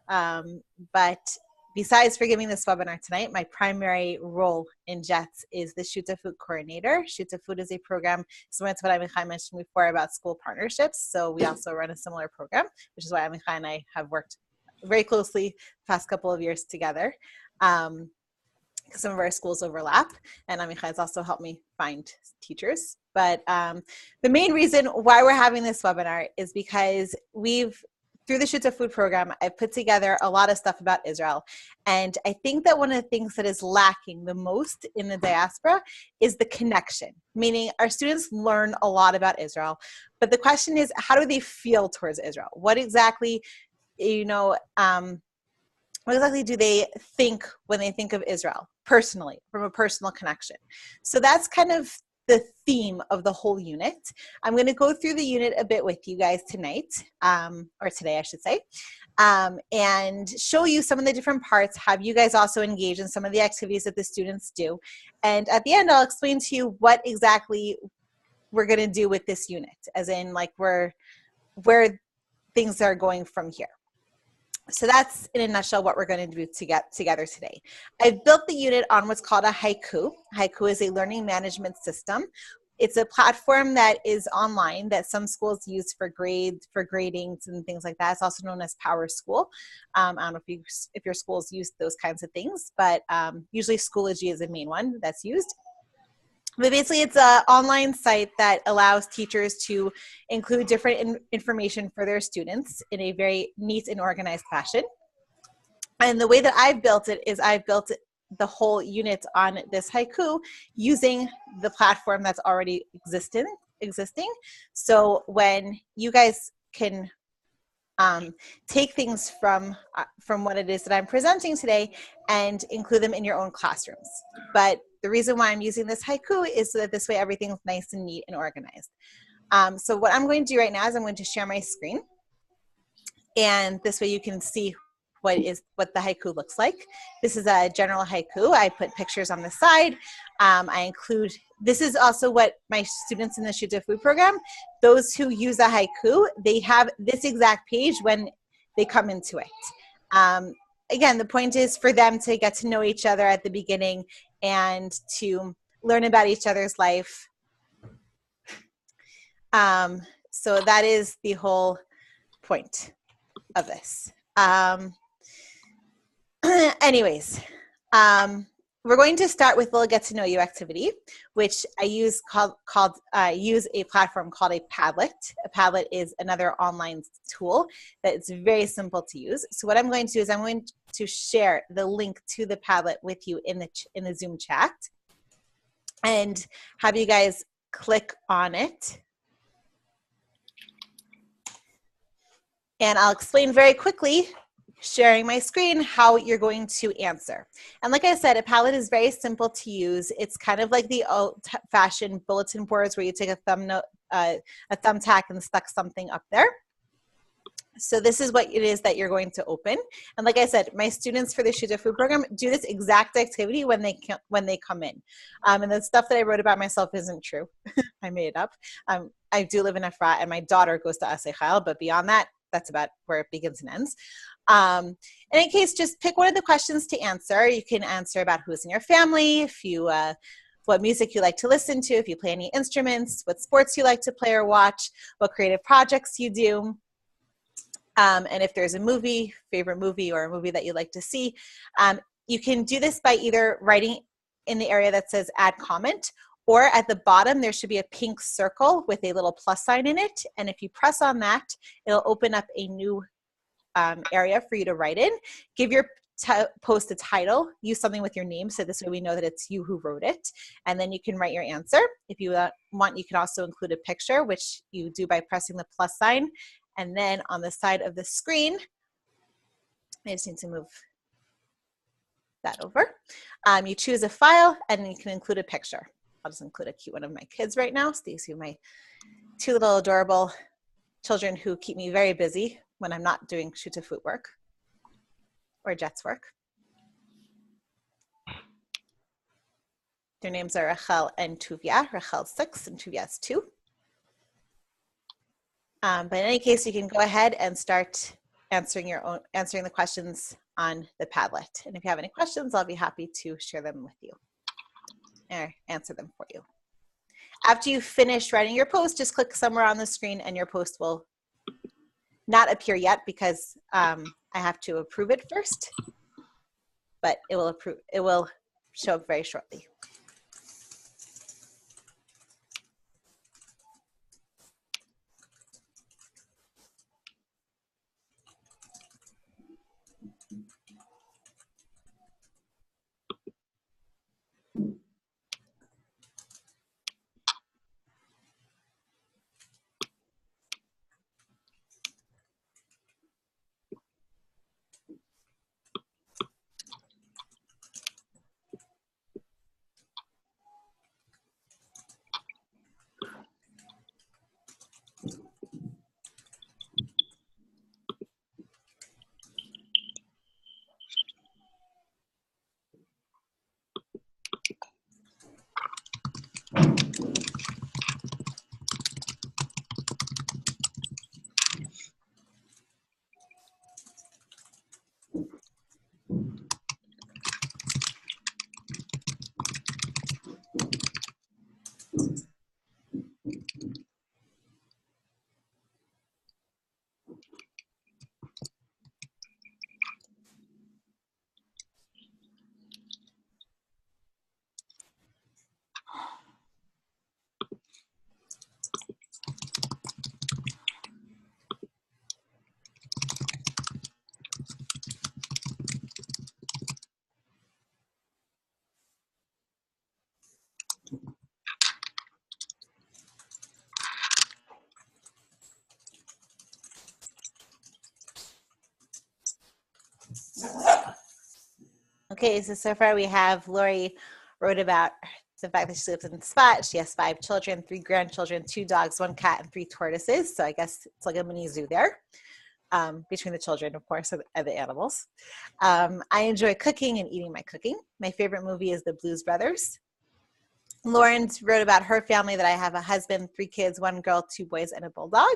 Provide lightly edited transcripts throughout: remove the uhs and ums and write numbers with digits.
But besides for giving this webinar tonight, my primary role in JETS is the Shutafut coordinator. Shutafut is a program similar to what Amichai mentioned before about school partnerships. So we also run a similar program, which is why Amichai and I have worked very closely the past couple of years together. Some of our schools overlap, and Amichai has also helped me find teachers. But the main reason why we're having this webinar is because through the Shutafut program, I've put together a lot of stuff about Israel. And I think that one of the things that is lacking the most in the diaspora is the connection, meaning our students learn a lot about Israel. But the question is, how do they feel towards Israel? What exactly, what exactly do they think when they think of Israel personally, from a personal connection? So that's kind of the theme of the whole unit. I'm going to go through the unit a bit with you guys tonight, or today I should say, and show you some of the different parts, have you guys also engage in some of the activities that the students do. And at the end, I'll explain to you what exactly we're going to do with this unit, as in like where things are going from here. So that's in a nutshell what we're going to do together today. I've built the unit on what's called a haiku. Haiku is a learning management system. It's a platform that is online that some schools use for gradings and things like that. It's also known as Power School. I don't know if your schools use those kinds of things, but usually Schoology is the main one that's used. But basically, it's an online site that allows teachers to include different information for their students in a very neat and organized fashion. And the way that I've built it is I've built the whole unit on this haiku using the platform that's already existing. So when you guys can take things from what it is that I'm presenting today and include them in your own classrooms. But the reason why I'm using this haiku is so that this way everything's nice and neat and organized. So what I'm going to do right now is I'm going to share my screen, and this way you can see what the haiku looks like. This is a general haiku. I put pictures on the side. This is also what my students in the Shutafut program, those who use a haiku, they have this exact page when they come into it. Again, the point is for them to get to know each other at the beginning and to learn about each other's life. So that is the whole point of this. Anyways, we're going to start with a little get to know you activity, which I use use a platform called a Padlet. A Padlet is another online tool that is very simple to use. So what I'm going to do is I'm going to share the link to the Padlet with you in the Zoom chat and have you guys click on it. And I'll explain very quickly, sharing my screen, how you're going to answer. And like I said, a Padlet is very simple to use. It's kind of like the old-fashioned bulletin boards where you take a thumbtack and stuck something up there. So this is what it is that you're going to open. And like I said, my students for the Shutafut program do this exact activity when they come in. And the stuff that I wrote about myself isn't true. I made it up. I do live in Efrat, and my daughter goes to Asechel, but beyond that, that's about where it begins and ends. In any case, just pick one of the questions to answer. You can answer about who's in your family, if you, what music you like to listen to, if you play any instruments, what sports you like to play or watch, what creative projects you do, and if there's a favorite movie or a movie that you'd like to see. You can do this by either writing in the area that says add comment, or at the bottom, there should be a pink circle with a little plus sign in it. And if you press on that, it'll open up a new area for you to write in. Give your post a title. Use something with your name, so this way we know that it's you who wrote it. And then you can write your answer. If you want, you can also include a picture, which you do by pressing the plus sign. And then on the side of the screen, I just need to move that over. You choose a file, and you can include a picture. I'll just include a cute one of my kids right now. So you see my two little adorable children who keep me very busy when I'm not doing Shutafut work or JETS work. Their names are Rachel and Tuvia. Rachel's 6 and Tuvia's 2. But in any case, you can go ahead and start answering the questions on the Padlet. And if you have any questions, I'll be happy to share them with you or answer them for you. After you finish writing your post, just click somewhere on the screen and your post will not appear yet because I have to approve it first, but it will show up very shortly. Okay, so far we have Lori wrote about the fact that she lives in the spot. She has 5 children, 3 grandchildren, 2 dogs, 1 cat, and 3 tortoises. So I guess it's like a mini zoo there, between the children, of course, and the animals. I enjoy cooking and eating my cooking. My favorite movie is The Blues Brothers. Lauren wrote about her family, that I have a husband, 3 kids, 1 girl, 2 boys, and a bulldog.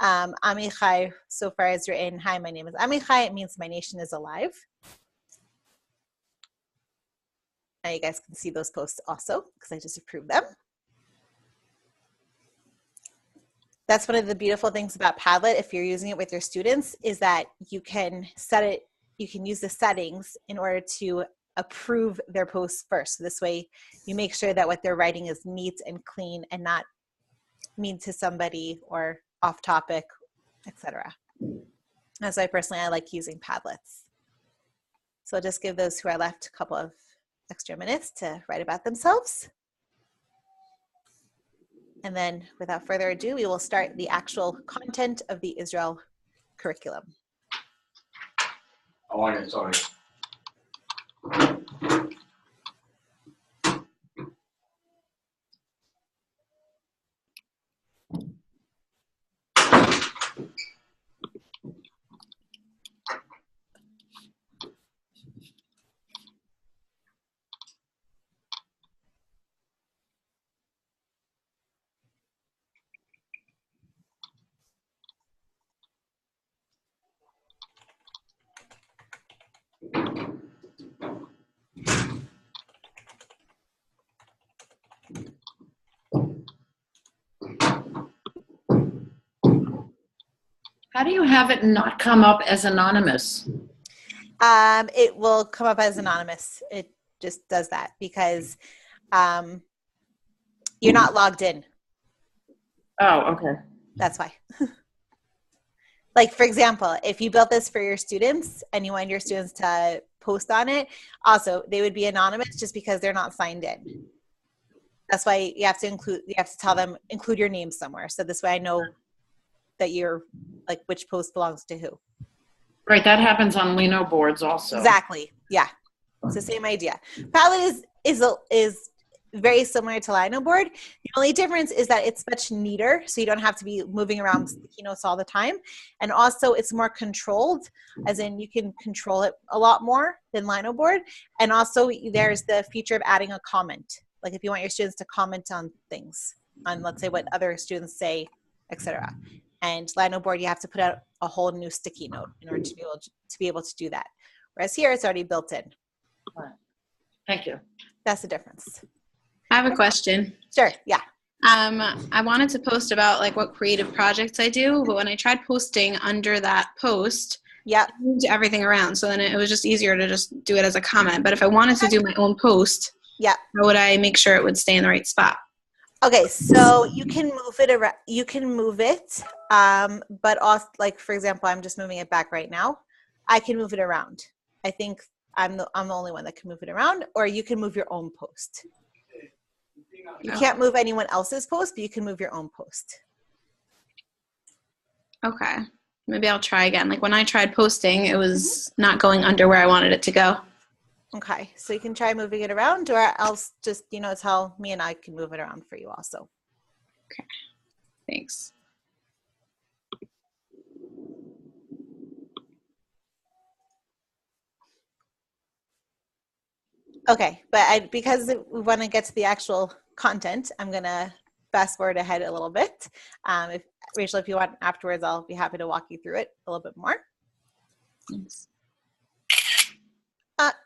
Amichai so far has written, hi, my name is Amichai. It means my nation is alive. Now you guys can see those posts also because I just approved them. That's one of the beautiful things about Padlet, if you're using it with your students, is that you can use the settings in order to approve their posts first. So this way you make sure that what they're writing is neat and clean and not mean to somebody or off topic, etc. That's why personally I like using Padlets. So I'll just give those who are left a couple of extra minutes to write about themselves. And then without further ado, we will start the actual content of the Israel curriculum. Oh, I get sorry. How do you have it not come up as anonymous? It will come up as anonymous. It just does that because you're not logged in. Oh, okay. That's why. Like, for example, if you built this for your students and you want your students to post on it, also, they would be anonymous just because they're not signed in. That's why you have to tell them, include your name somewhere. So this way I know that you're, like, which post belongs to who. Right, that happens on Lino boards also. Exactly, yeah. It's the same idea. Padlet is very similar to Lino board. The only difference is that it's much neater, so you don't have to be moving around sticky notes all the time. And also it's more controlled, as in you can control it a lot more than Lino board. And also there's the feature of adding a comment. Like if you want your students to comment on things, on let's say what other students say, etc. And Lino board, you have to put out a whole new sticky note in order to be able to do that. Whereas here, it's already built in. Right. Thank you. That's the difference. I have a question. Sure, yeah. I wanted to post about like what creative projects I do, but when I tried posting under that post, Yeah, it moved everything around. So then it was just easier to just do it as a comment. But if I wanted to do my own post, yeah. how would I make sure it would stay in the right spot? Okay, so you can move it around. You can move it, but also, like for example, I'm just moving it back right now. I can move it around. I think I'm the only one that can move it around, or you can move your own post. You can't move anyone else's post, but you can move your own post. Okay. Maybe I'll try again. Like when I tried posting, it was not going under where I wanted it to go. Okay, so you can try moving it around, or else just, tell me and I can move it around for you also. Okay. Thanks. Okay, but because we want to get to the actual content, I'm going to fast forward ahead a little bit. If Rachel, if you want afterwards, I'll be happy to walk you through it a little bit more. Thanks.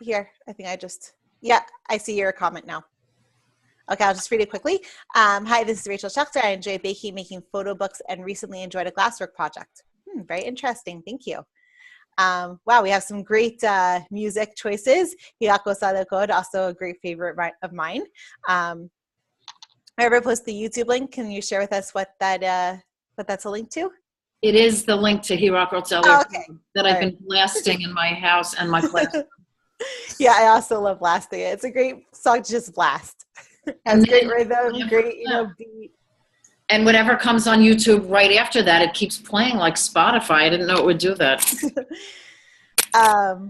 Here, I think I see your comment now. Okay, I'll just read it quickly. Hi, this is Rachel Schechter. I enjoy baking, making photo books, and recently enjoyed a glasswork project. Very interesting. Thank you. Wow, we have some great music choices. Hiyako Sadako, also a great favorite of mine. I ever post the YouTube link. Can you share with us what that's a link to? It is the link to Hirako that I've been blasting in my house and my class. Yeah, I also love blasting it. It's a great song to just blast. Has great rhythm, great, beat. And whatever comes on YouTube right after that, it keeps playing like Spotify. I didn't know it would do that.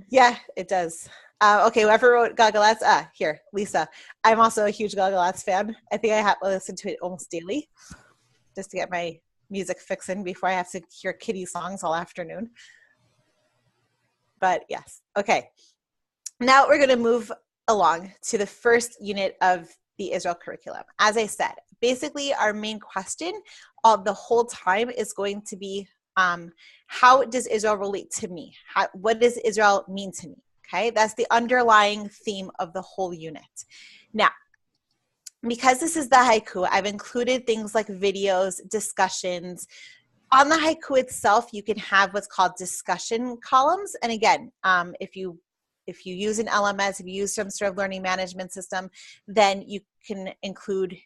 Yeah, it does. Okay, whoever wrote Gagalats, here, Lisa. I'm also a huge Gagalats fan. I think I have to listen to it almost daily just to get my music fixing before I have to hear kiddie songs all afternoon. But yes, okay. Now we're going to move along to the first unit of the Israel curriculum. As I said, basically our main question of the whole time is going to be, how does Israel relate to me? What does Israel mean to me? Okay, that's the underlying theme of the whole unit. Now, because this is the haiku, I've included things like videos, discussions. On the haiku itself, you can have what's called discussion columns. And again, if you use an LMS, if you use some sort of learning management system, then you can include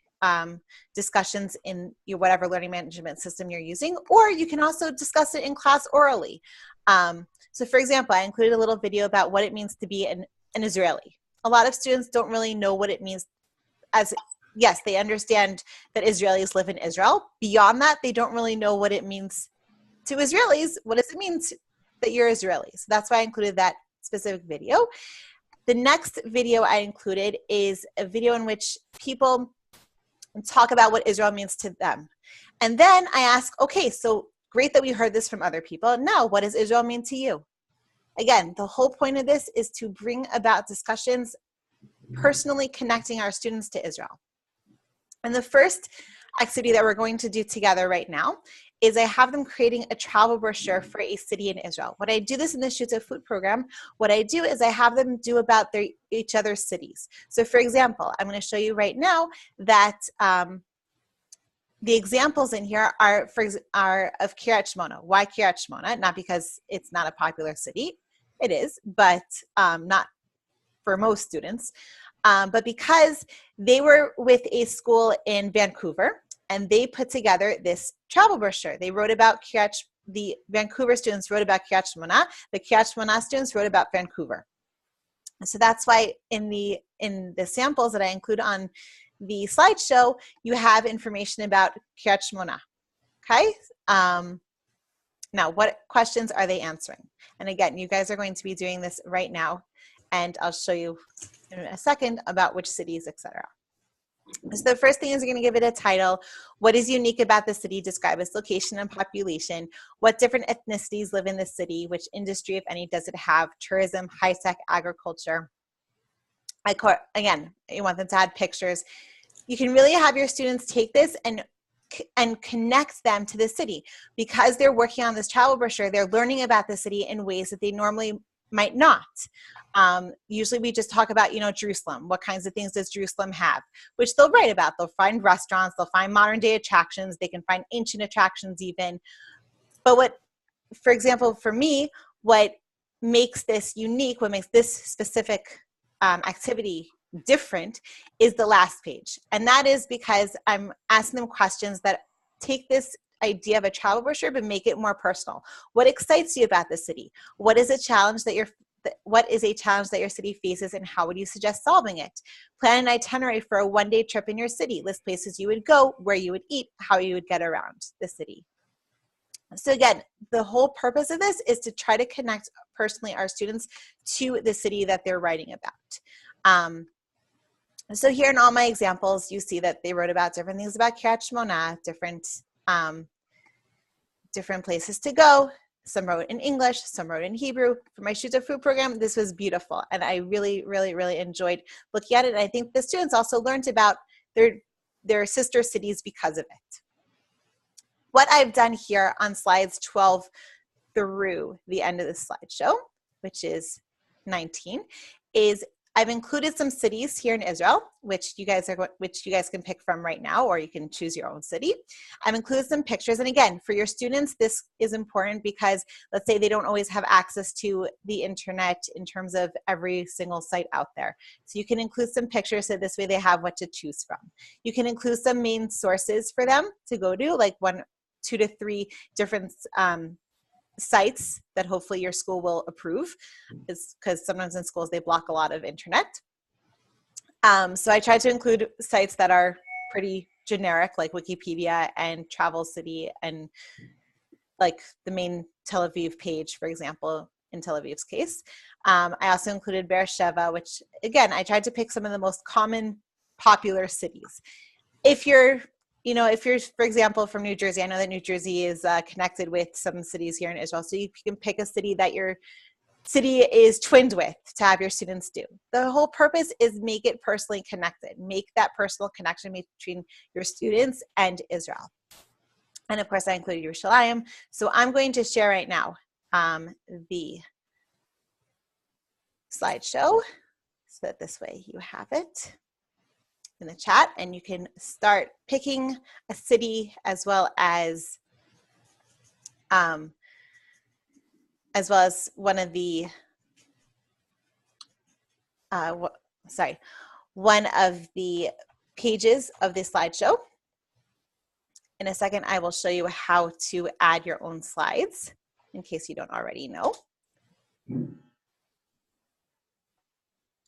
discussions in your whatever learning management system you're using, or you can also discuss it in class orally. So for example, I included a little video about what it means to be an Israeli. A lot of students don't really know what it means. Yes, they understand that Israelis live in Israel. Beyond that, they don't really know what it means to Israelis. What does it mean that you're Israeli? So that's why I included that specific video. The next video I included is a video in which people talk about what Israel means to them. And then I ask, okay, so great that we heard this from other people. Now, what does Israel mean to you? Again, the whole point of this is to bring about discussions personally connecting our students to Israel. And the first activity that we're going to do together right now is I have them creating a travel brochure for a city in Israel. When I do this in the Shuta Food program, what I do is I have them do about each other's cities. So for example, I'm going to show you right now that the examples in here are of Kiryat Shmona. Why Kiryat Shmona? Not because it's not a popular city. It is, but not for most students. But because they were with a school in Vancouver, and they put together this travel brochure. They wrote about the Vancouver students wrote about Kiryat Shmona. The Kiryat Shmona students wrote about Vancouver. So that's why in the samples that I include on the slideshow, you have information about Kiryat Shmona. Okay. Now, what questions are they answering? And again, you guys are going to be doing this right now, and I'll show you in a second about which cities, etc. So the first thing is you're going to give it a title. What is unique about the city? Describe its location and population. What different ethnicities live in the city? Which industry, if any, does it have? Tourism, high-tech, agriculture. Again, you want them to add pictures. You can really have your students take this and and connect them to the city. Because they're working on this travel brochure, they're learning about the city in ways that they normally might not. Usually we just talk about, Jerusalem. What kinds of things does Jerusalem have? Which they'll write about. They'll find restaurants, they'll find modern day attractions, they can find ancient attractions even. But for example, for me, what makes this unique, what makes this specific activity different is the last page. And that is because I'm asking them questions that take this idea of a travel brochure but make it more personal. What excites you about the city? What is a challenge that your city faces, and how would you suggest solving it? Plan an itinerary for a one-day trip in your city. List places you would go, where you would eat, how you would get around the city. So again, the whole purpose of this is to try to connect personally our students to the city that they're writing about. So here in all my examples, you see that they wrote about different things about Kiryat Shmona, different places to go. Some wrote in English, some wrote in Hebrew. For my Shoot to Food program, this was beautiful, and I really, really, really enjoyed looking at it. And I think the students also learned about their sister cities because of it. What I've done here on slides 12 through the end of the slideshow, which is 19, is I've included some cities here in Israel, which you guys can pick from right now, or you can choose your own city. I've included some pictures, and again, for your students, this is important because let's say they don't always have access to the internet in terms of every single site out there. So you can include some pictures so this way they have what to choose from. You can include some main sources for them to go to, like 2 to 3 different sites that hopefully your school will approve, because sometimes in schools they block a lot of internet. So I tried to include sites that are pretty generic, like Wikipedia and Travel City, and like the main Tel Aviv page, for example, in Tel Aviv's case. I also included Beersheba, which again, I tried to pick some of the most common popular cities. If you're, for example, from New Jersey, I know that New Jersey is connected with some cities here in Israel. So you can pick a city that your city is twinned with to have your students do. The whole purpose is make it personally connected. Make that personal connection between your students and Israel. And of course, I included Yerushalayim. So I'm going to share right now the slideshow so that this way you have it in the chat, and you can start picking a city as well as one of the one of the pages of the slideshow. In a second, I will show you how to add your own slides in case you don't already know.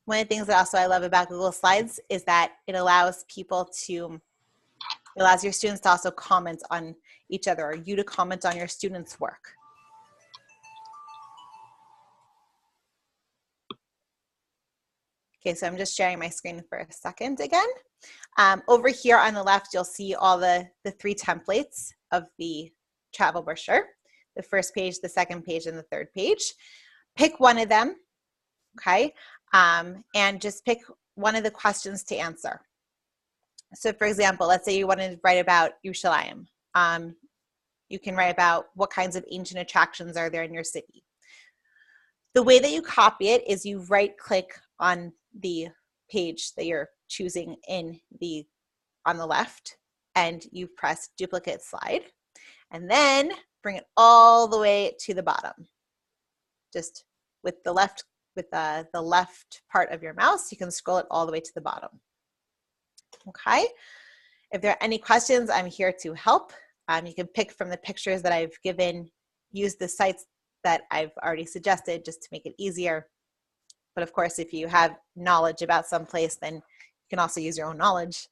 One of the things that also I love about Google Slides is that it allows your students to also comment on each other, or you to comment on your students' work. Okay, so I'm just sharing my screen for a second again. Over here on the left, you'll see all the 3 templates of the travel brochure: the first page, the second page, and the third page. Pick one of them, okay? And just pick one of the questions to answer. So for example, let's say you want to write about Yerushalayim. You can write about what kinds of ancient attractions are there in your city. The way that you copy it is you right-click on the page that you're choosing on the left, and you press duplicate slide, and then bring it all the way to the bottom. Just with the left part of your mouse, you can scroll it all the way to the bottom. Okay. If there are any questions, I'm here to help. You can pick from the pictures that I've given, use the sites that I've already suggested just to make it easier. But of course, if you have knowledge about some place, then you can also use your own knowledge.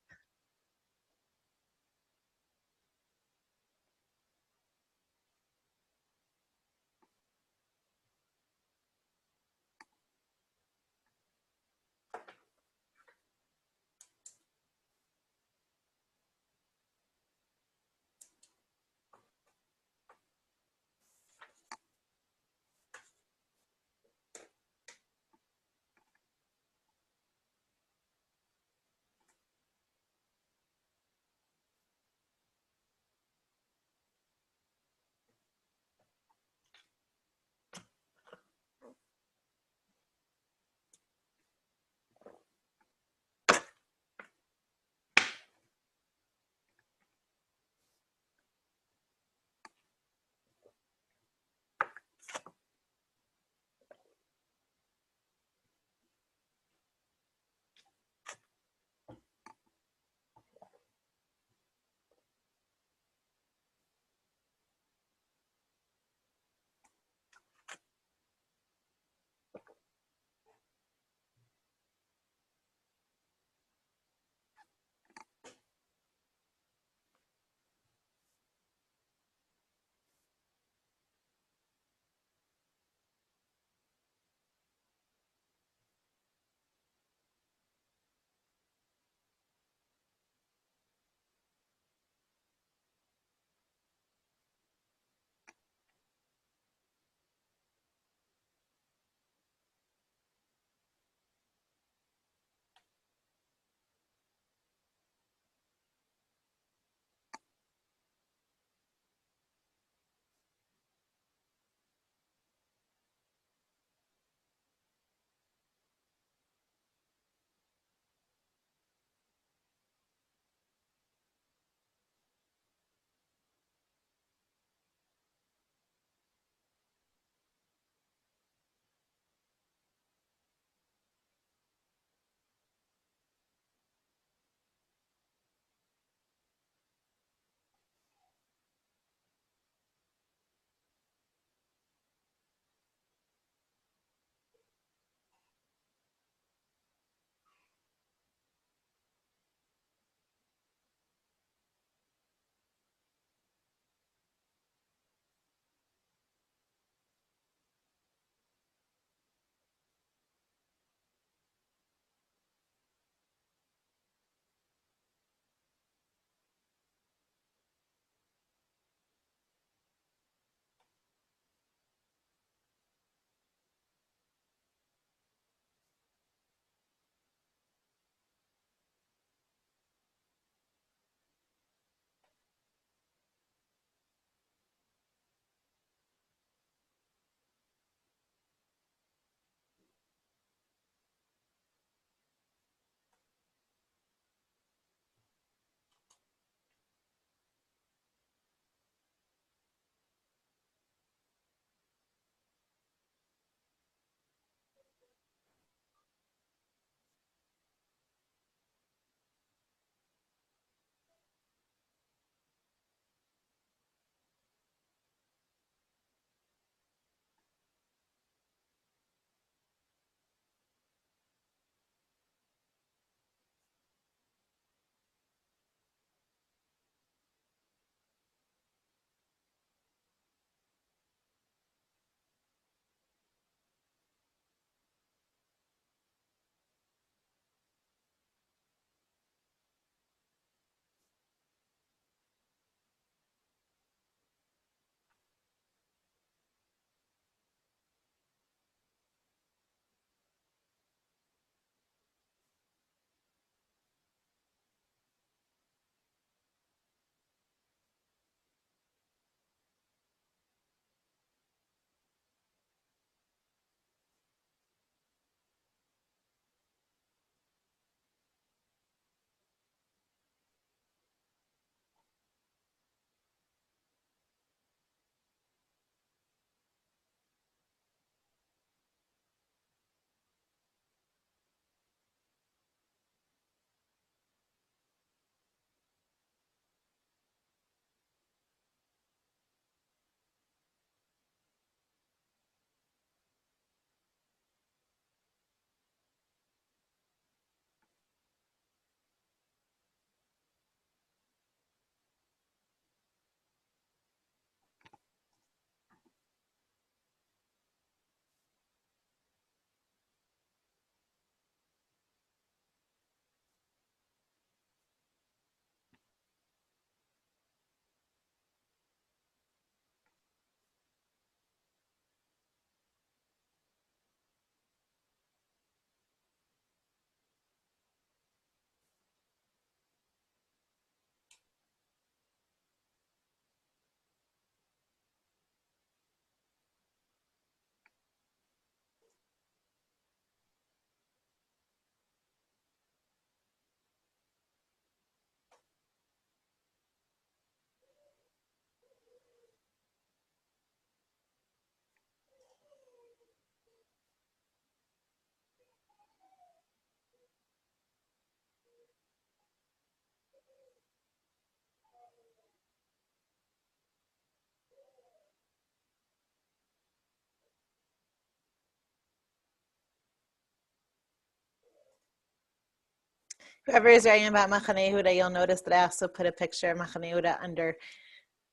Whoever is writing about Machane Yehuda, you'll notice that I also put a picture of Machane Yehuda under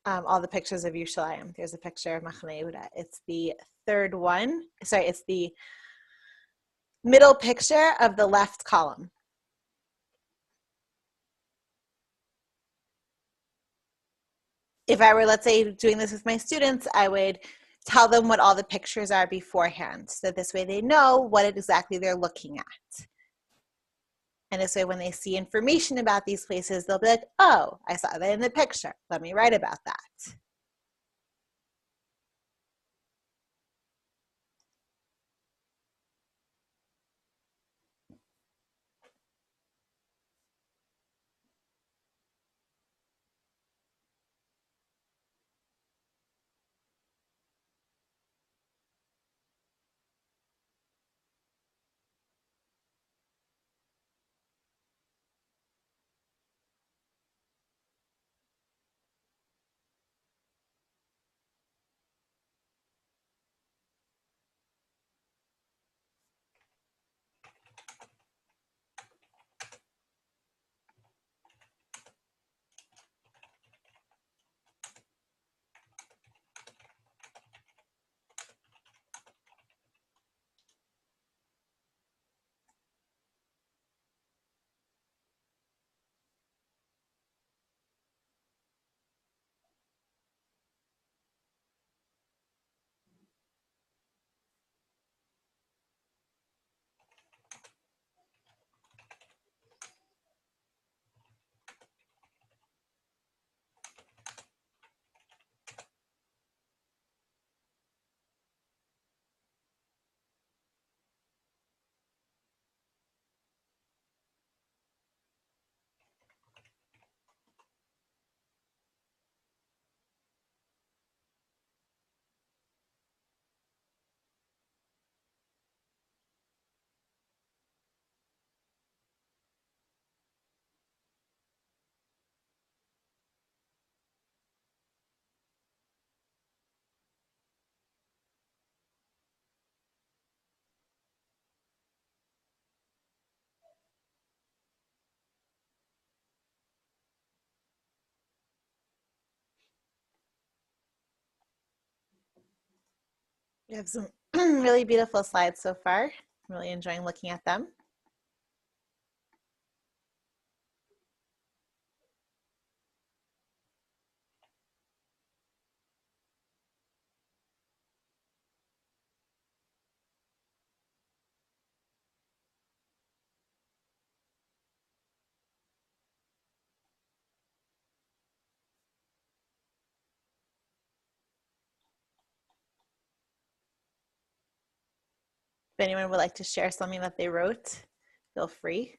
all the pictures of Yerushalayim. There's a picture of Machane Yehuda. It's the third one. Sorry, it's the middle picture of the left column. If I were, let's say, doing this with my students, I would tell them what all the pictures are beforehand. So this way they know what exactly they're looking at. And this way when they see information about these places, they'll be like, oh, I saw that in the picture. Let me write about that. We have some really beautiful slides so far. I'm really enjoying looking at them. If anyone would like to share something that they wrote, feel free.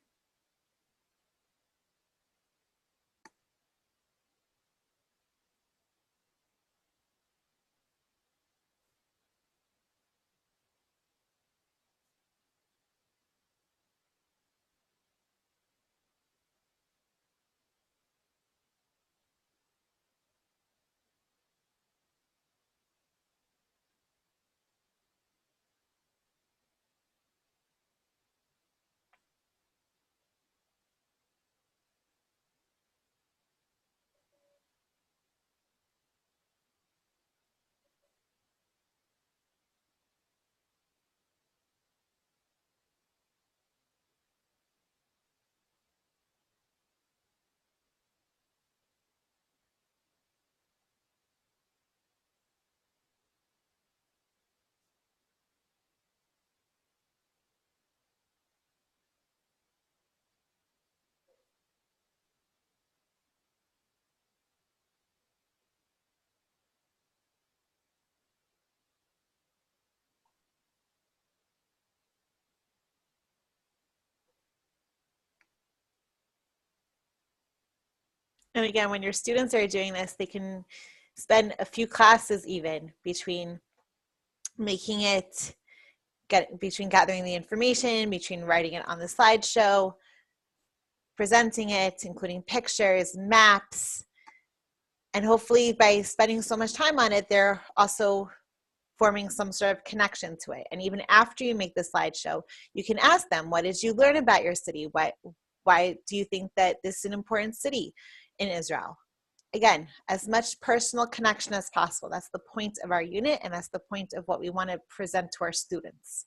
And again, when your students are doing this, they can spend a few classes even between making it, between gathering the information, between writing it on the slideshow, presenting it, including pictures, maps, and hopefully by spending so much time on it, they're also forming some sort of connection to it. And even after you make the slideshow, you can ask them, what did you learn about your city? Why do you think that this is an important city in Israel? Again, as much personal connection as possible. That's the point of our unit, and that's the point of what we want to present to our students.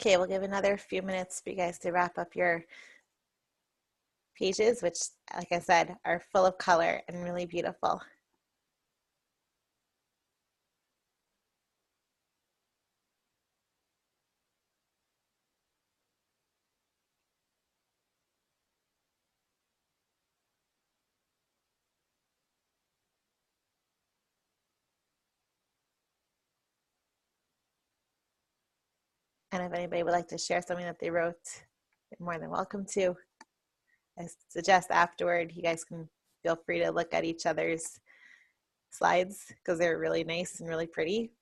Okay, we'll give another few minutes for you guys to wrap up your pages, which, like I said, are full of color and really beautiful. And if anybody would like to share something that they wrote, they're more than welcome to. I suggest afterward, you guys can feel free to look at each other's slides because they're really nice and really pretty.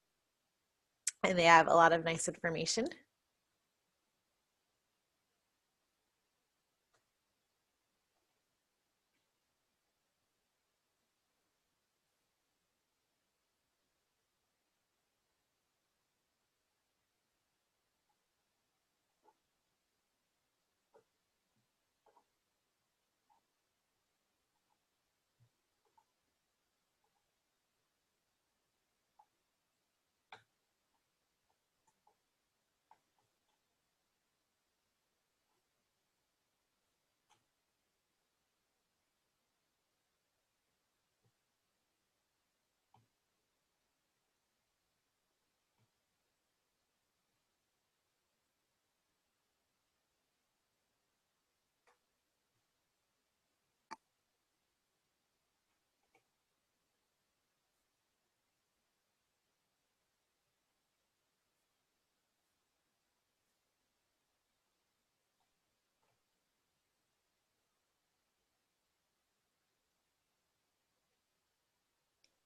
And they have a lot of nice information.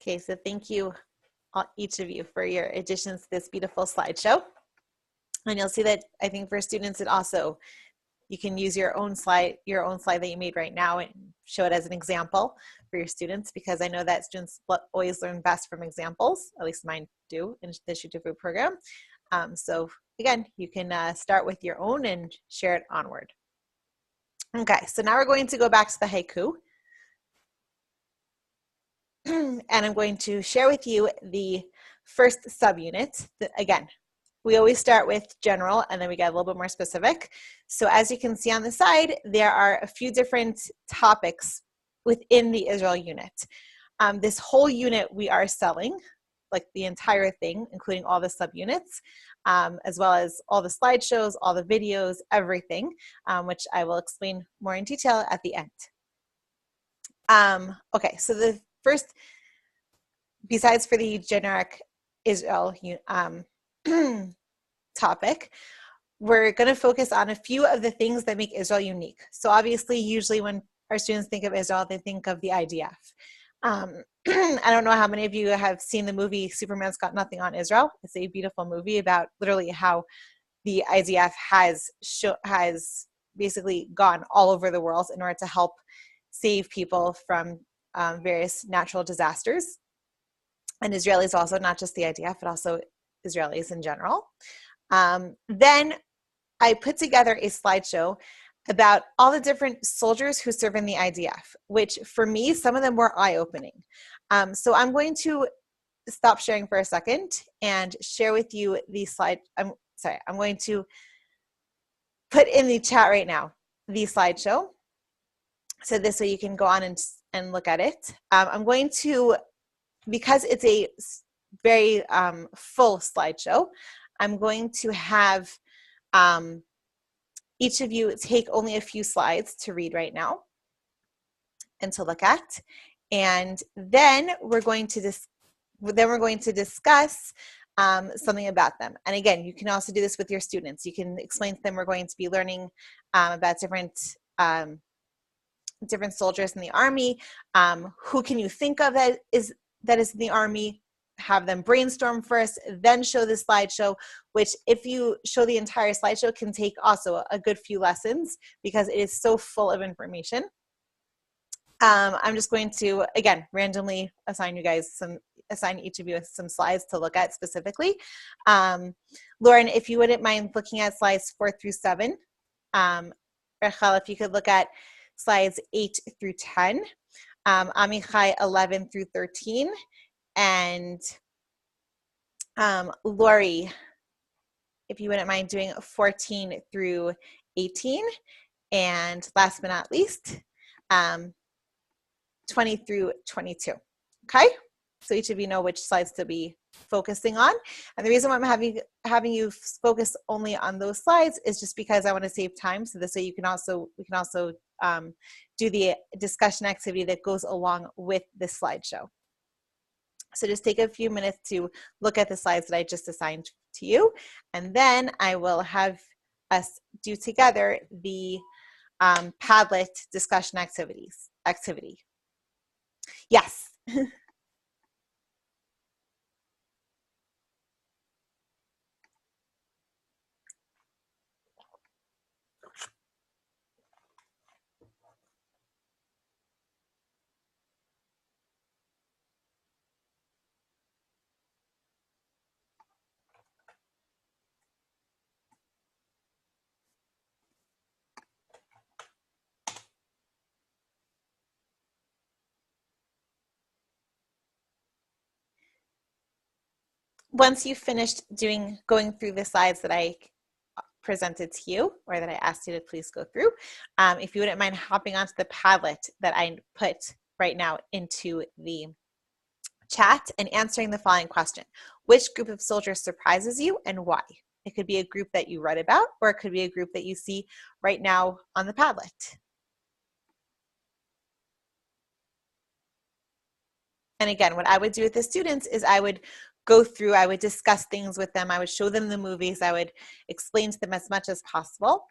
Okay, so thank you, each of you, for your additions to this beautiful slideshow. And you'll see that I think for students, it also, you can use your own slide that you made right now and show it as an example for your students, because I know that students always learn best from examples, at least mine do in the Shoot to Food program. So again, you can start with your own and share it onward. Okay, so now we're going to go back to the haiku. And I'm going to share with you the first subunit. Again, we always start with general and then we get a little bit more specific. So as you can see on the side, there are a few different topics within the Israel unit. This whole unit we are selling, like the entire thing, including all the subunits, as well as all the slideshows, all the videos, everything, which I will explain more in detail at the end. Okay, so the first, besides for the generic Israel topic, we're going to focus on a few of the things that make Israel unique. So obviously, usually when our students think of Israel, they think of the IDF. I don't know how many of you have seen the movie Superman's Got Nothing on Israel. It's a beautiful movie about literally how the IDF has basically gone all over the world in order to help save people from various natural disasters. And Israelis also, not just the IDF, but also Israelis in general. Then I put together a slideshow about all the different soldiers who serve in the IDF, which for me, some of them were eye-opening. So I'm going to stop sharing for a second and share with you the slide. I'm going to put in the chat right now the slideshow. So this way you can go on and look at it. I'm going to, because it's a very full slideshow, I'm going to have each of you take only a few slides to read right now and to look at. And then we're going to discuss something about them. And again, you can also do this with your students. You can explain to them we're going to be learning about different soldiers in the Army. Who can you think of that is in the Army? Have them brainstorm first, then show the slideshow, which if you show the entire slideshow can take also a good few lessons because it is so full of information. I'm just going to, again, randomly assign each of you some slides to look at specifically. Lauren, if you wouldn't mind looking at slides 4 through 7. Rachel, if you could look at slides 8 through 10. Amichai, 11 through 13. And Lori, if you wouldn't mind doing 14 through 18. And last but not least, 20 through 22, okay? So each of you know which slides to be focusing on. And the reason why I'm having you focus only on those slides is just because I want to save time. So this way we can also do the discussion activity that goes along with this slideshow. So just take a few minutes to look at the slides that I just assigned to you. And then I will have us do together the Padlet discussion activity. Yes. Once you've finished going through the slides that I presented to you, or that I asked you to please go through, if you wouldn't mind hopping onto the Padlet that I put right now into the chat and answering the following question. Which group of soldiers surprises you and why? It could be a group that you read about, or it could be a group that you see right now on the Padlet. And again, what I would do with the students is I would discuss things with them. I would show them the movies. I would explain to them as much as possible.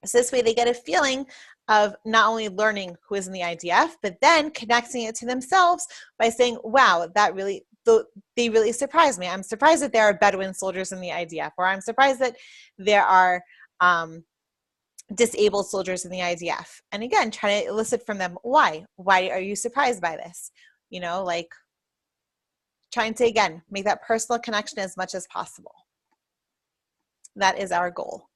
So this way they get a feeling of not only learning who is in the IDF, but then connecting it to themselves by saying, wow, they really surprised me. I'm surprised that there are Bedouin soldiers in the IDF, or I'm surprised that there are disabled soldiers in the IDF. And again, try to elicit from them, why? Why are you surprised by this? You know, like trying to, again, make that personal connection as much as possible. That is our goal.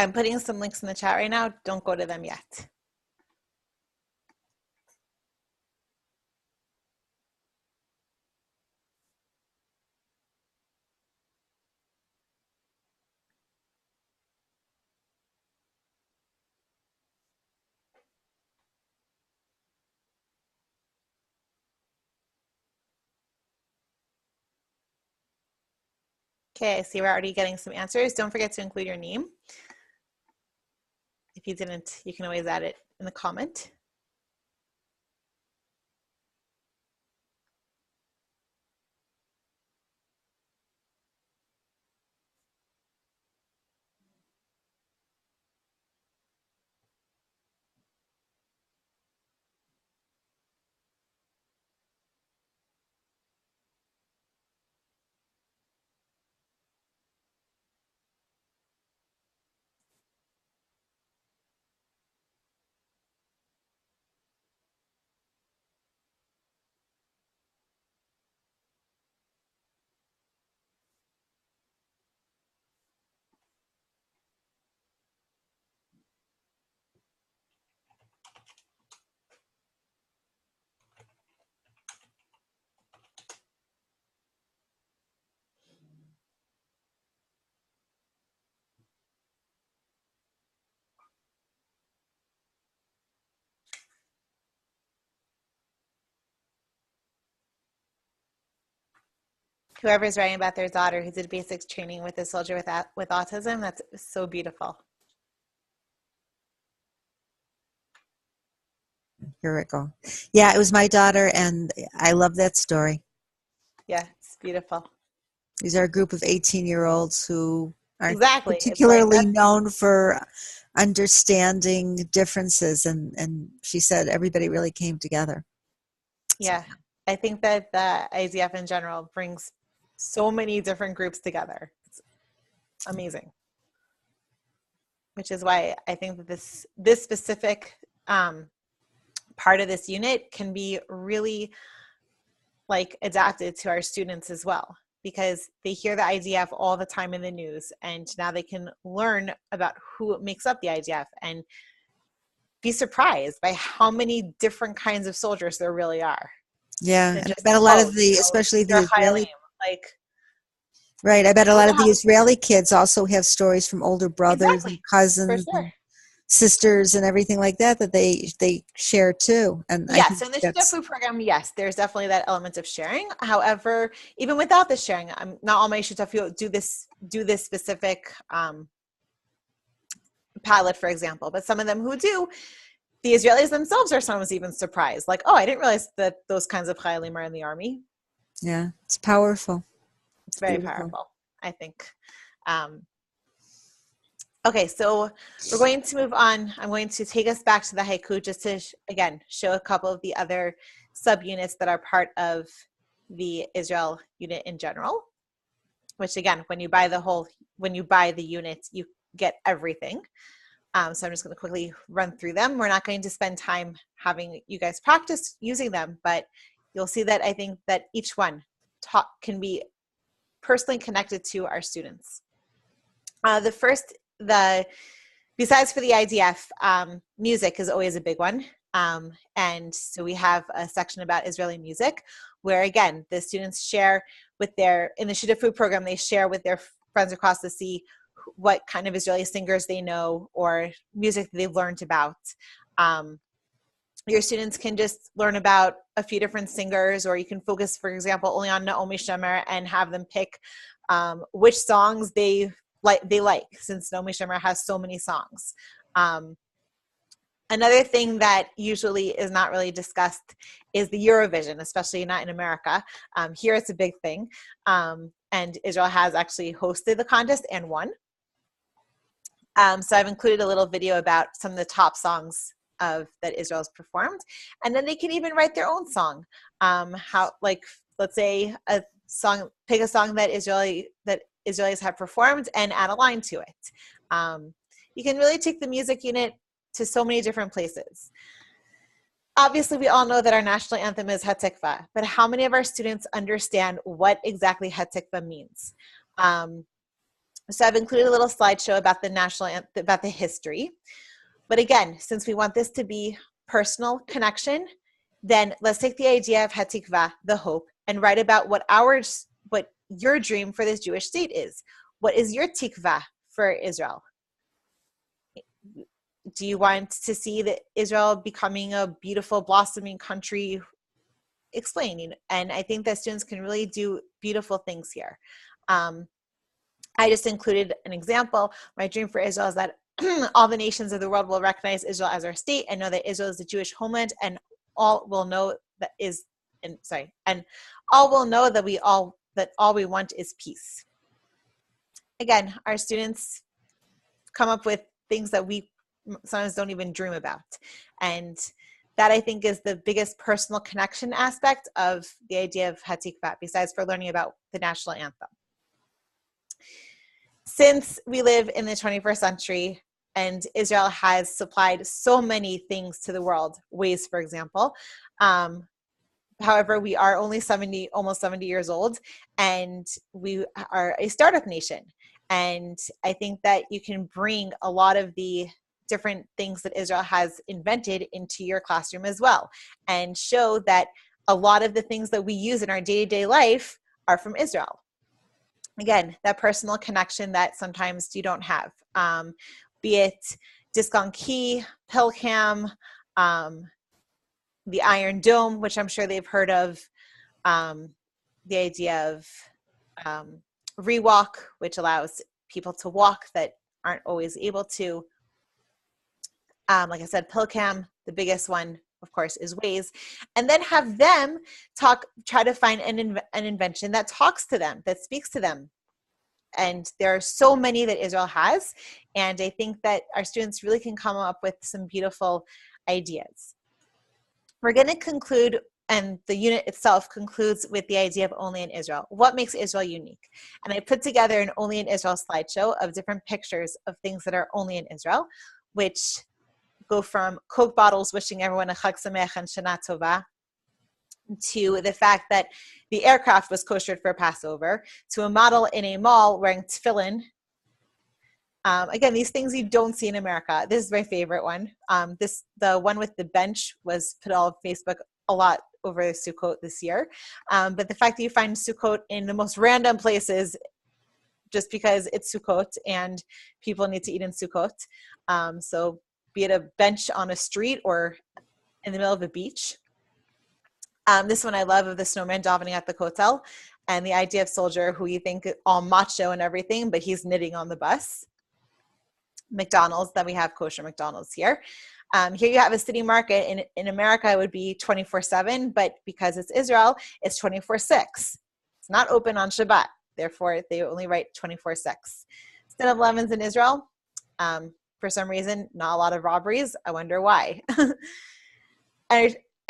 I'm putting some links in the chat right now. Don't go to them yet. Okay, I see we're already getting some answers. Don't forget to include your name. If you didn't, you can always add it in the comment. Whoever's writing about their daughter who did basics training with a soldier with autism, that's so beautiful. Here we go. Yeah, it was my daughter, and I love that story. Yeah, it's beautiful. These are a group of 18-year-olds who are Exactly. particularly known for understanding differences, and she said everybody really came together. Yeah, I think that the IDF in general brings so many different groups together. It's amazing. Which is why I think that this specific part of this unit can be really like adapted to our students as well, because they hear the IDF all the time in the news, and now they can learn about who makes up the IDF and be surprised by how many different kinds of soldiers there really are. Yeah, and I bet a lot of the, especially the Israeli, right, I bet a lot of the Israeli kids also have stories from older brothers and cousins and sisters and everything like that they share too. And yes, in the Shutafu program, yes, there's definitely that element of sharing. However, even without the sharing, not all my Shutafu do this specific pilot, for example, but some of them who do, the Israelis themselves are sometimes even surprised, like, oh, I didn't realize that those kinds of chayalim are in the army. Yeah, it's powerful. It's very powerful, I think. Okay, so we're going to move on. I'm going to take us back to the haiku just to, again, show a couple of the other subunits that are part of the Israel unit in general, which again, when you buy the unit, you get everything. So I'm just going to quickly run through them. We're not going to spend time having you guys practice using them, but you'll see that I think that each one can be personally connected to our students. The first, besides for the IDF, music is always a big one. And so we have a section about Israeli music where, again, the students share with in the Shutafu program, they share with their friends across the sea what kind of Israeli singers they know or music that they've learned about. Your students can just learn about a few different singers, or you can focus, for example, only on Naomi Shemer and have them pick which songs they like, since Naomi Shemer has so many songs. Another thing that usually is not really discussed is the Eurovision, especially not in America. Here it's a big thing. And Israel has actually hosted the contest and won. So I've included a little video about some of the top songs that Israel's performed. And then they can even write their own song. Let's say pick a song that Israelis have performed and add a line to it. You can really take the music unit to so many different places. Obviously, we all know that our national anthem is Hatikva, but how many of our students understand what exactly Hatikva means? So I've included a little slideshow about about the history. But again, since we want this to be personal connection, then let's take the idea of Hatikva, the hope, and write about what your dream for this Jewish state is. What is your tikva for Israel? Do you want to see that Israel becoming a beautiful, blossoming country? Explaining, and I think that students can really do beautiful things here. I just included an example. My dream for Israel is that all the nations of the world will recognize Israel as our state and know that Israel is the Jewish homeland, and all will know that all will know that all we want is peace. Again, our students come up with things that we sometimes don't even dream about, and that I think is the biggest personal connection aspect of the idea of Hatikva, besides for learning about the national anthem. Since we live in the 21st century and Israel has supplied so many things to the world, ways, for example, however, we are only almost 70 years old, and we are a startup nation. And I think that you can bring a lot of the different things that Israel has invented into your classroom as well, and show that a lot of the things that we use in our day-to-day life are from Israel. Again, that personal connection that sometimes you don't have, be it Disc on Key, Pilcam, the Iron Dome, which I'm sure they've heard of, the idea of Rewalk, which allows people to walk that aren't always able to. Like I said, Pilcam, the biggest one, of course, is Waze. And then have them try to find an invention that talks to them, that speaks to them. And there are so many that Israel has. And I think that our students really can come up with some beautiful ideas. We're going to conclude, and the unit itself concludes with the idea of only in Israel. What makes Israel unique? And I put together an only in Israel slideshow of different pictures of things that are only in Israel, which go from Coke bottles wishing everyone a Chag Sameach and Shana Tova, to the fact that the aircraft was koshered for Passover, to a model in a mall wearing tefillin. Again, these things you don't see in America. This is my favorite one. The one with the bench was put on Facebook a lot over Sukkot this year. But the fact that you find Sukkot in the most random places just because it's Sukkot and people need to eat in Sukkot. So be it a bench on a street or in the middle of a beach. This one I love, of the snowman davening at the Kotel, and the idea of soldier who you think all macho and everything, but he's knitting on the bus. McDonald's, then we have kosher McDonald's here. Here you have a city market. In America, it would be 24/7, but because it's Israel, it's 24/6. It's not open on Shabbat. Therefore, they only write 24/6. 7-Elevens in Israel, for some reason, not a lot of robberies. I wonder why.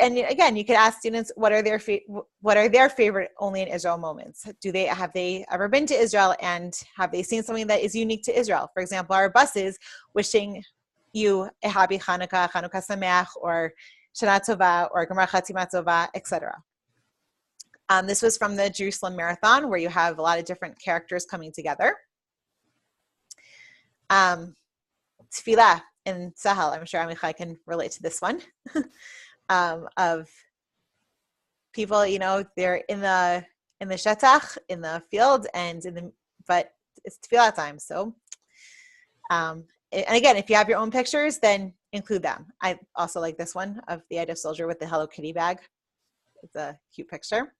And again, you could ask students what are their favorite only in Israel moments. Have they ever been to Israel, and have they seen something that is unique to Israel? For example, our buses wishing you a happy Hanukkah, Hanukkah Sameach, or Shana Tova, or Gemar Chatima Tova, etc. This was from the Jerusalem Marathon, where you have a lot of different characters coming together. Tefillah in Sahel, I'm sure Amichai can relate to this one. Of people, they're in the shetach, in the field, but it's tefillah time. So, and again, if you have your own pictures, then include them. I also like this one of the idea of soldier with the Hello Kitty bag. It's a cute picture.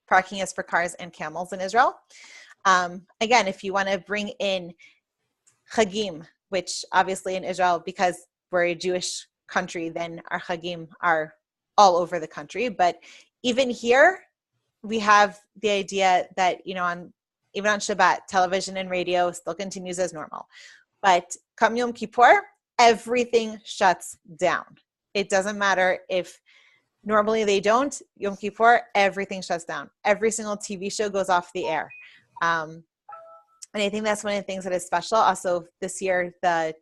Parking is for cars and camels in Israel. Again, if you want to bring in Chagim, which obviously in Israel, because we're a Jewish country, then our Chagim are all over the country. But even here, we have the idea that, even on Shabbat, television and radio still continues as normal. But come Yom Kippur, everything shuts down. It doesn't matter if normally they don't. Yom Kippur, everything shuts down. Every single TV show goes off the air. And I think that's one of the things that is special. Also, this year, the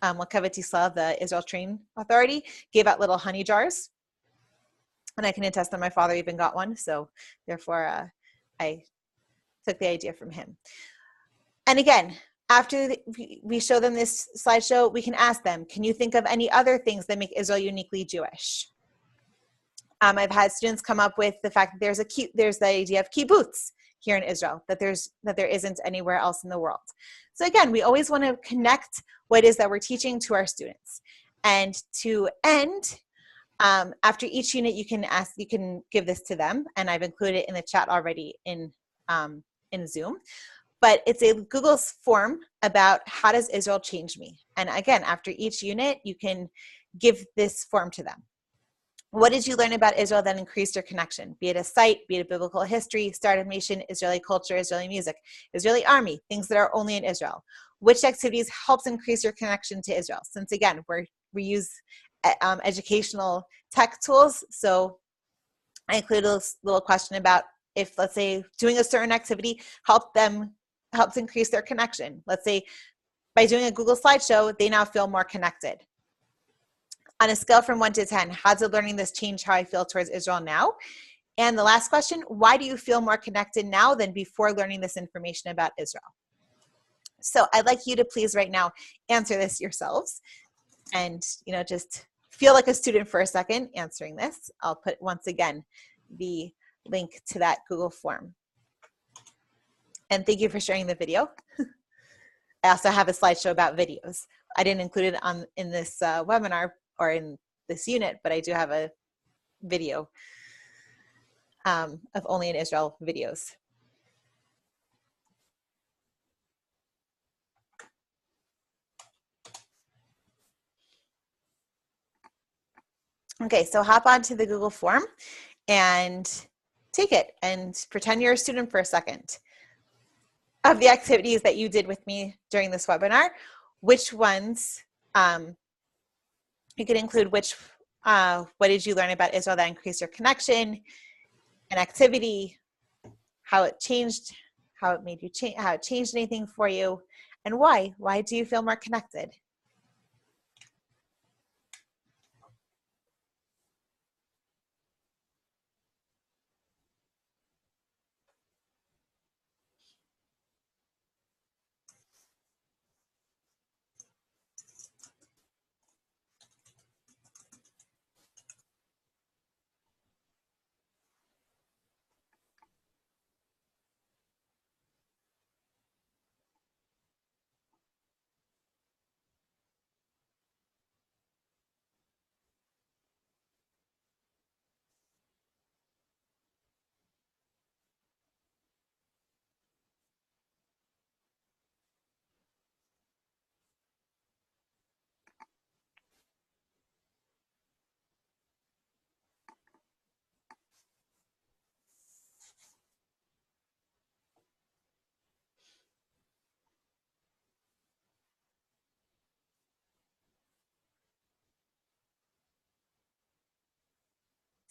L'Kevet Yisrael, the Israel Train Authority, gave out little honey jars. And I can attest that my father even got one. So therefore, I took the idea from him. And again, after we show them this slideshow, we can ask them, can you think of any other things that make Israel uniquely Jewish? I've had students come up with the fact that there's the idea of kibbutz here in Israel, that there isn't anywhere else in the world. So again, we always want to connect what it is that we're teaching to our students. And to end, after each unit, you can give this to them, and I've included it in the chat already in Zoom. But it's a Google form about how does Israel change me? And again, after each unit, you can give this form to them. What did you learn about Israel that increased your connection? Be it a site, be it a biblical history, start of nation, Israeli culture, Israeli music, Israeli army, things that are only in Israel. Which activities helps increase your connection to Israel? Since again, we use educational tech tools. So I included a little question about if, let's say, doing a certain activity helps increase their connection. Let's say by doing a Google slideshow, they now feel more connected. On a scale from 1 to 10, how does learning this change how I feel towards Israel now? And the last question, why do you feel more connected now than before learning this information about Israel? So I'd like you to please right now answer this yourselves and just feel like a student for a second answering this. I'll put once again the link to that Google form. And thank you for sharing the video. I also have a slideshow about videos. I didn't include it in this webinar or in this unit, but I do have a video of Only in Israel videos. Okay, so hop onto the Google form and take it and pretend you're a student for a second. Of the activities that you did with me during this webinar, which ones, you can include what did you learn about Israel that increased your connection, an activity, how it changed, how it made you change, how it changed anything for you, and why. Why do you feel more connected?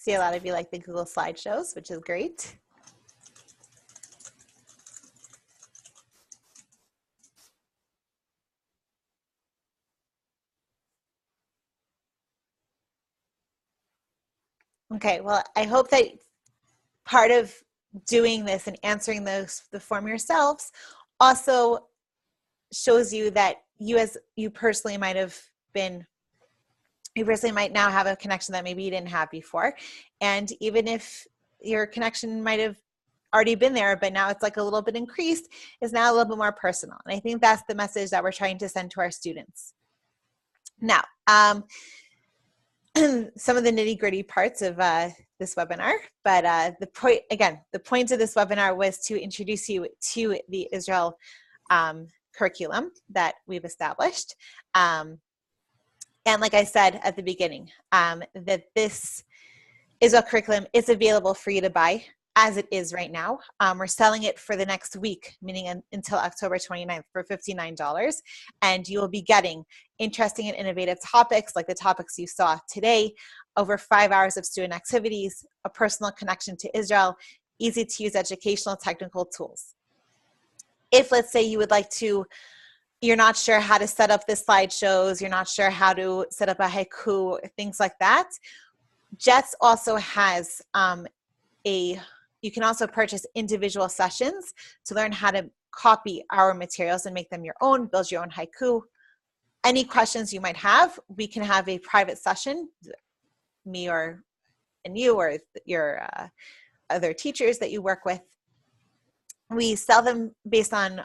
See, a lot of you like the Google slideshows, which is great. Okay, well, I hope that part of doing this and answering the form yourselves also shows you that you personally might now have a connection that maybe you didn't have before. And even if your connection might have already been there, but now it's like a little bit increased, is now a little bit more personal. And I think that's the message that we're trying to send to our students. Now, some of the nitty-gritty parts of this webinar, but the point of this webinar was to introduce you to the Israel curriculum that we've established. And like I said at the beginning, that this Israel curriculum is available for you to buy as it is right now. We're selling it for the next week, meaning until October 29th for $59. And you will be getting interesting and innovative topics like the topics you saw today, over 5 hours of student activities, a personal connection to Israel, easy to use educational technical tools. If, let's say, you would like to, you're not sure how to set up the slideshows, you're not sure how to set up a haiku, things like that, JETS also has you can also purchase individual sessions to learn how to copy our materials and make them your own, build your own haiku. Any questions you might have, we can have a private session, me and you or your other teachers that you work with. We sell them based on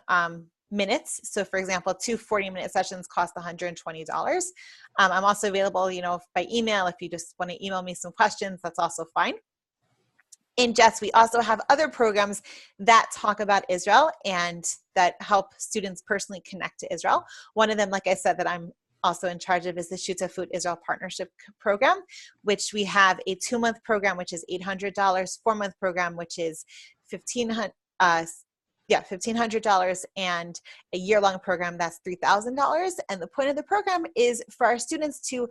minutes. So for example, 2 40-minute sessions cost $120. I'm also available, by email. If you just want to email me some questions, that's also fine. In JETS, we also have other programs that talk about Israel and that help students personally connect to Israel. One of them, like I said, that I'm also in charge of is the Shutafut Israel Partnership Program, which we have a 2-month program, which is $800, 4-month program, which is $1,500, and a year-long program that's $3,000. And the point of the program is for our students to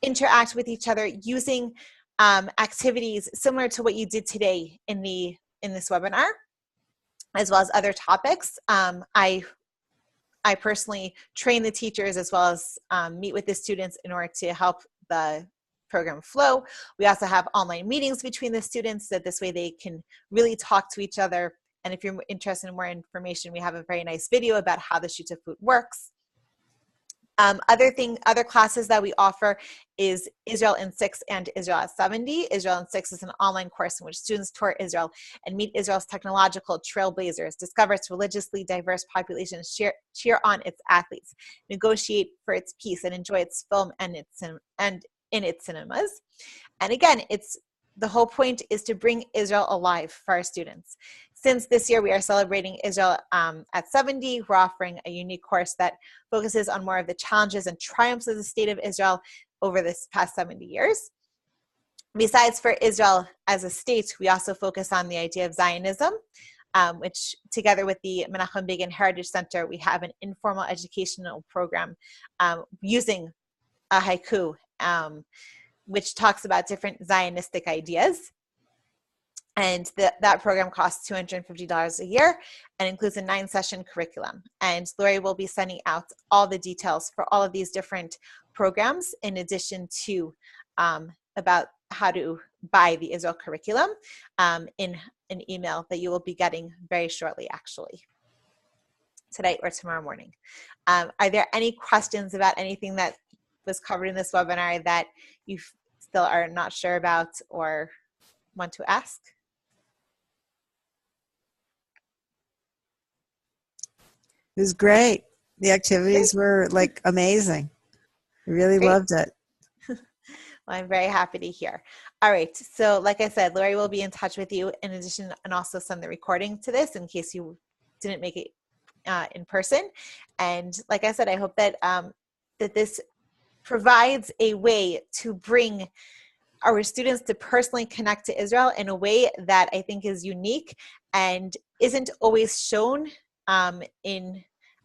interact with each other using activities similar to what you did today in this webinar, as well as other topics. I personally train the teachers as well as meet with the students in order to help the program flow. We also have online meetings between the students, so this way they can really talk to each other. And if you're interested in more information, we have a very nice video about how the Shutafut works. Other classes that we offer is Israel in 6 and Israel at 70. Israel in 6 is an online course in which students tour Israel and meet Israel's technological trailblazers, discover its religiously diverse population, cheer on its athletes, negotiate for its peace, and enjoy its film and in its cinemas. And again, the whole point is to bring Israel alive for our students. Since this year we are celebrating Israel at 70, we're offering a unique course that focuses on more of the challenges and triumphs of the state of Israel over this past 70 years. Besides for Israel as a state, we also focus on the idea of Zionism, which together with the Menachem Begin Heritage Center, we have an informal educational program using a haiku, which talks about different Zionistic ideas. And that program costs $250 a year and includes a 9-session curriculum. And Lori will be sending out all the details for all of these different programs, in addition to about how to buy the Israel curriculum in an email that you will be getting very shortly, actually, tonight or tomorrow morning. Are there any questions about anything that was covered in this webinar that you still are not sure about or want to ask? It was great. The activities were like amazing. I really loved it. Well, I'm very happy to hear. All right. So like I said, Lori will be in touch with you in addition, and also send the recording to this in case you didn't make it in person. And like I said, I hope that that this provides a way to bring our students to personally connect to Israel in a way that I think is unique and isn't always shown in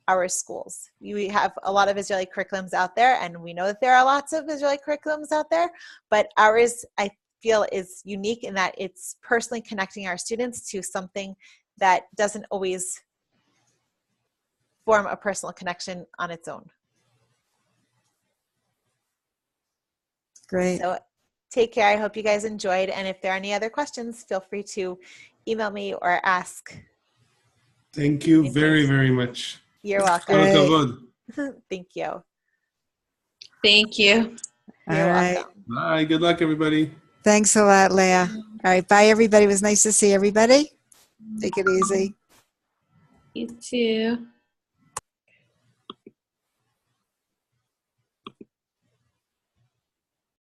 our schools. We have a lot of Israeli curriculums out there, and we know that there are lots of Israeli curriculums out there, but ours, I feel, is unique in that it's personally connecting our students to something that doesn't always form a personal connection on its own. Great. So take care. I hope you guys enjoyed. And if there are any other questions, feel free to email me or ask. Thank you very, very much. You're welcome. Thank you. Thank you. You're welcome. Bye. Good luck, everybody. Thanks a lot, Leah. All right. Bye, everybody. It was nice to see everybody. Take it easy. You too.